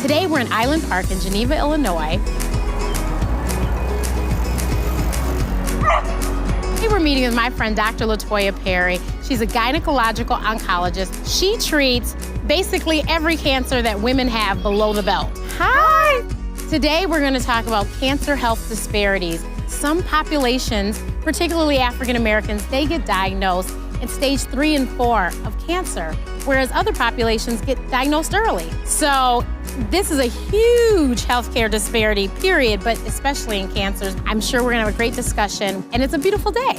Today we're in Island Park in Geneva, Illinois. Today we're meeting with my friend Dr. LaToya Perry. She's a gynecological oncologist. She treats basically every cancer that women have below the belt. Hi! Today we're going to talk about cancer health disparities. Some populations, particularly African Americans, they get diagnosed at stage 3 and 4 of cancer, whereas other populations get diagnosed early. So this is a huge healthcare disparity, period, but especially in cancers. I'm sure we're gonna have a great discussion, and it's a beautiful day.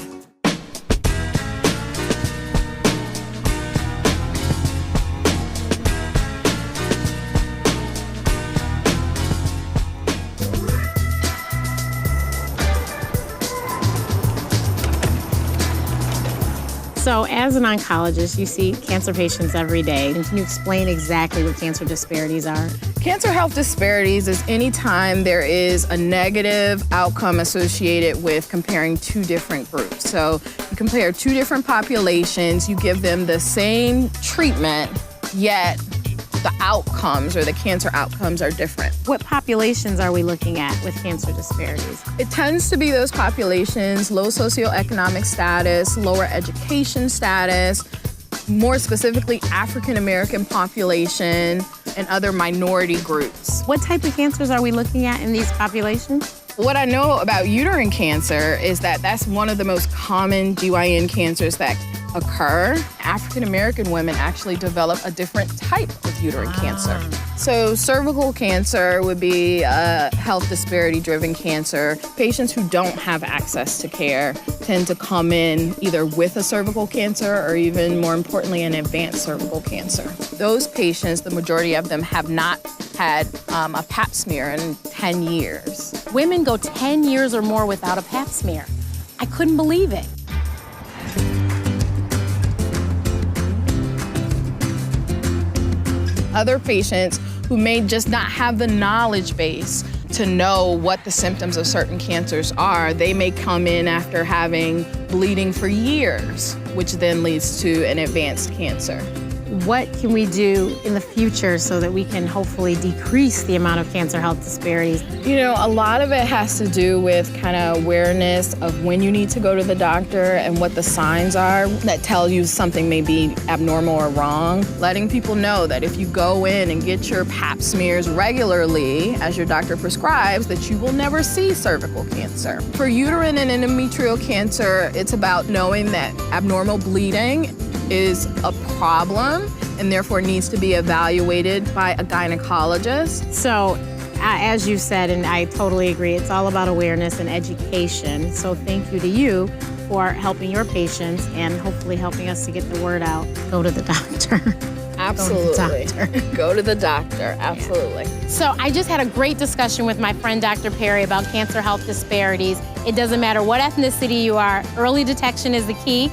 So as an oncologist, you see cancer patients every day. And can you explain exactly what cancer disparities are? Cancer health disparities is any time there is a negative outcome associated with comparing two different groups. So you compare two different populations, you give them the same treatment, yet the outcomes or the cancer outcomes are different. What populations are we looking at with cancer disparities? It tends to be those populations, low socioeconomic status, lower education status, more specifically African American population and other minority groups. What type of cancers are we looking at in these populations? What I know about uterine cancer is that that's one of the most common GYN cancers that occur. African American women actually develop a different type of uterine cancer. So cervical cancer would be a health disparity driven cancer. Patients who don't have access to care tend to come in either with a cervical cancer or even more importantly, an advanced cervical cancer. Those patients, the majority of them have not had a pap smear in 10 years. Women go 10 years or more without a pap smear. I couldn't believe it. Other patients who may just not have the knowledge base to know what the symptoms of certain cancers are, they may come in after having bleeding for years, which then leads to an advanced cancer. What can we do in the future so that we can hopefully decrease the amount of cancer health disparities? You know, a lot of it has to do with kind of awareness of when you need to go to the doctor and what the signs are that tell you something may be abnormal or wrong. Letting people know that if you go in and get your pap smears regularly, as your doctor prescribes, that you will never see cervical cancer. For uterine and endometrial cancer, it's about knowing that abnormal bleeding is a problem and therefore needs to be evaluated by a gynecologist. So, as you said, and I totally agree, it's all about awareness and education. So thank you to you for helping your patients and hopefully helping us to get the word out. Go to the doctor. Absolutely. Go to the doctor, absolutely. Yeah. So I just had a great discussion with my friend Dr. Perry about cancer health disparities. It doesn't matter what ethnicity you are, early detection is the key.